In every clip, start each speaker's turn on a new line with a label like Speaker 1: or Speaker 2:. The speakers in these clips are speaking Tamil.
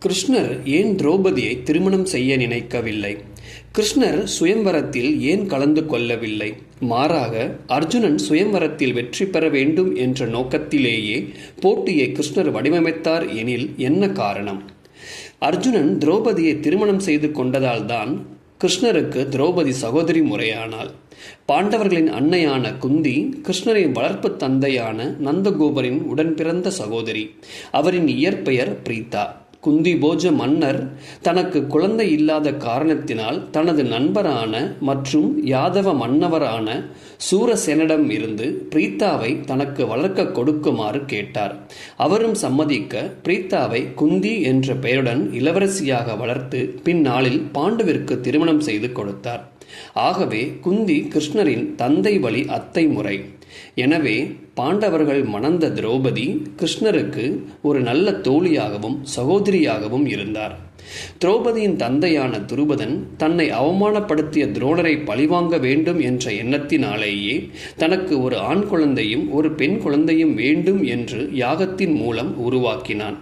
Speaker 1: கிருஷ்ணர் ஏன் திரௌபதியை திருமணம் செய்ய நினைக்கவில்லை? கிருஷ்ணர் சுயம்வரத்தில் ஏன் கலந்து கொள்ளவில்லை? மாறாக அர்ஜுனன் சுயம்வரத்தில் வெற்றி பெற வேண்டும் என்ற நோக்கத்திலேயே போட்டியை கிருஷ்ணர் வடிவமைத்தார் எனில் என்ன காரணம்? அர்ஜுனன் திரௌபதியை திருமணம் செய்து கொண்டதால்தான் கிருஷ்ணருக்கு திரௌபதி சகோதரி முறையானாள். பாண்டவர்களின் அன்னையான குந்தி கிருஷ்ணரின் வளர்ப்பு தந்தையான நந்தகோபரின் உடன்பிறந்த சகோதரி. அவரின் இயற்பெயர் பிரீதா. குந்தி போஜ மன்னர் தனக்கு குழந்தை இல்லாத காரணத்தினால் தனது நண்பரான மற்றும் யாதவ மன்னவரான சூரசேனிடம் இருந்து பிரீத்தாவை தனக்கு வளர்க்க கொடுக்குமாறு கேட்டார். அவரும் சம்மதிக்க பிரீத்தாவை குந்தி என்ற பெயருடன் இளவரசியாக வளர்த்து பின்னாளில் பாண்டுவிற்கு திருமணம் செய்து கொடுத்தார். ஆகவே குந்தி கிருஷ்ணரின் தந்தை வழி அத்தை முறை. எனவே பாண்டவர்கள் மணந்த திரௌபதி கிருஷ்ணருக்கு ஒரு நல்ல தோழியாகவும் சகோதரியாகவும் இருந்தார். திரௌபதியின் தந்தையான துருபதன் தன்னை அவமானப்படுத்திய துரோணரை பழிவாங்க வேண்டும் என்ற எண்ணத்தினாலேயே தனக்கு ஒரு ஆண் குழந்தையும் ஒரு பெண் குழந்தையும் வேண்டும் என்று யாகத்தின் மூலம் உருவாக்கினான்.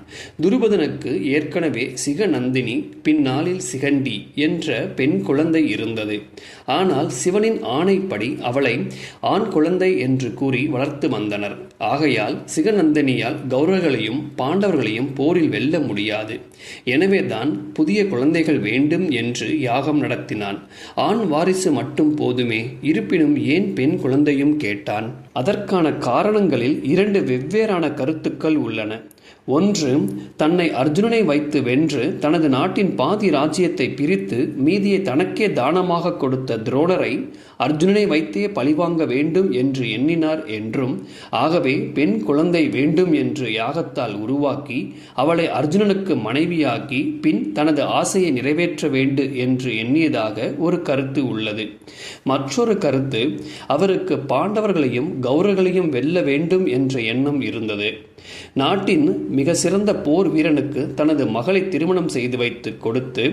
Speaker 1: துருபதனுக்கு ஏற்கனவே சிகநந்தினி பின்னாளில் சிகண்டி என்ற பெண் குழந்தை இருந்தது. ஆனால் சிவனின் ஆணைப்படி அவளை ஆண் குழந்தை என்று கூறி வளர்த்து வந்தனர். ஆகையால் சிகநந்தினியால் கௌரவர்களையும் பாண்டவர்களையும் போரில் வெல்ல முடியாது. எனவேதான் புதிய குழந்தைகள் வேண்டும் என்று யாகம் நடத்தினான். ஆண் வாரிசு மட்டும் போதுமே, இருப்பினும் ஏன் பெண் குழந்தையும் கேட்டான்? அதற்கான காரணங்களில் இரண்டு வெவ்வேறான கருத்துக்கள் உள்ளன. ஒன்று, தன்னை அர்ஜுனனை வைத்து வென்று தனது நாட்டின் பாதி ராஜ்யத்தை பிரித்து மீதியை தனக்கே தானமாக கொடுத்த துரோணரை அர்ஜுனனை வைத்தே பழிவாங்க வேண்டும் என்று எண்ணினார் என்றும், ஆகவே பெண் குழந்தை வேண்டும் என்று யாகத்தால் உருவாக்கி அவளை அர்ஜுனனுக்கு மனைவியாக்கி பின் தனது ஆசையை நிறைவேற்ற வேண்டும் என்று எண்ணியதாக ஒரு கருத்து உள்ளது. மற்றொரு கருத்து, அவருக்கு பாண்டவர்களையும் கௌரவர்களையும் வெல்ல வேண்டும் என்ற எண்ணம் இருந்தது. நாட்டின் மிக சிறந்த போர் வீரனுக்கு தனது மகளை திருமணம் செய்து வைத்து கொடுத்து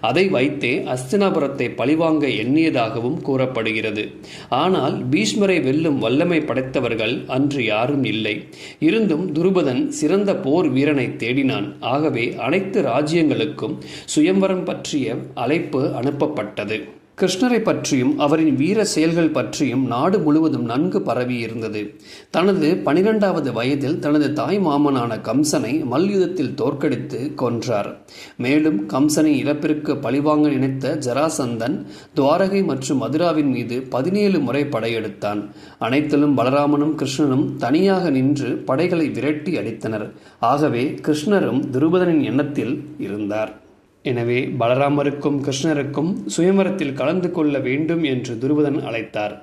Speaker 1: அதை வைத்தே அஸ்தினாபுரத்தை பழிவாங்க எண்ணியதாகவும் கூறப்படுகிறது. ஆனால் பீஷ்மரை வெல்லும் வல்லமை படைத்தவர்கள் அன்று யாரும் இல்லை. இருந்தும் துருபதன் சிறந்த போர் வீரனை தேடினான். ஆகவே அனைத்து ராஜ்யங்களுக்கும் சுயம்வரம் பற்றிய அழைப்பு அனுப்பப்பட்டது. கிருஷ்ணரை பற்றியும் அவரின் வீர செயல்கள் பற்றியும் நாடு முழுவதும் நன்கு பரவி இருந்தது. தனது 12வது வயதில் தனது தாய் மாமனான கம்சனை மல்யுத்தத்தில் தோற்கடித்து கொன்றார். மேலும் கம்சனின் இறப்பிற்கு பழிவாங்க நினைத்த ஜராசந்தன் துவாரகை மற்றும் மதுராவின் மீது 17 முறை படையெடுத்தான். அனைத்திலும் பலராமனும் கிருஷ்ணனும் தனியாக நின்று படைகளை விரட்டி அடித்தனர். ஆகவே கிருஷ்ணரும் துருபதனின் எண்ணத்தில் இருந்தார். எனவே பலராமருக்கும் கிருஷ்ணருக்கும் சுயம்வரத்தில் கலந்து கொள்ள வேண்டும் என்று துருபதன் அழைத்தார்.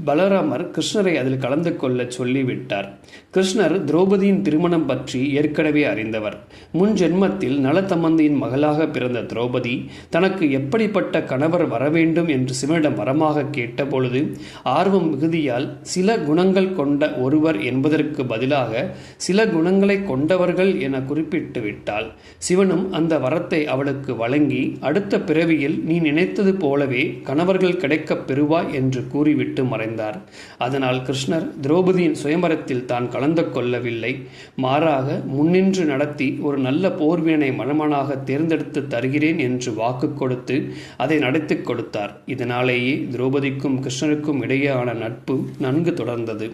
Speaker 1: பலராமர் கிருஷ்ணரை அதில் கலந்து கொள்ள சொல்லிவிட்டார். கிருஷ்ணர் திரௌபதியின் திருமணம் பற்றி ஏற்கனவே அறிந்தவர். முன் ஜென்மத்தில் நலதமந்தியின் மகளாக பிறந்த திரௌபதி தனக்கு எப்படிப்பட்ட கணவர் வர வேண்டும் என்று சிவனிடம் வரமாக கேட்டபொழுது ஆர்வம் மிகுதியால் சில குணங்கள் கொண்ட ஒருவர் என்பதற்கு பதிலாக சில குணங்களை கொண்டவர்கள் என குறிப்பிட்டு விட்டாள். சிவனும் அந்த வரத்தை அவளுக்கு வழங்கி அடுத்த பிறவியில் நீ நினைத்தது போலவே கணவர்கள் கிடைக்கப் பெறுவாய் என்று கூறிவிட்டு மறைந்தார். அதனால் கிருஷ்ணர் திரௌபதியின் சுயம்பரத்தில் தான் கலந்து கொள்ளவில்லை. மாறாக முன்னின்று நடத்தி ஒரு நல்ல போர்வீரனை மணமனாக தேர்ந்தெடுத்து தருகிறேன் என்று வாக்கு கொடுத்து அதை நடத்தி கொடுத்தார். இதனாலேயே திரௌபதிக்கும் கிருஷ்ணருக்கும் இடையேயான நட்பு நன்கு தொடர்ந்தது.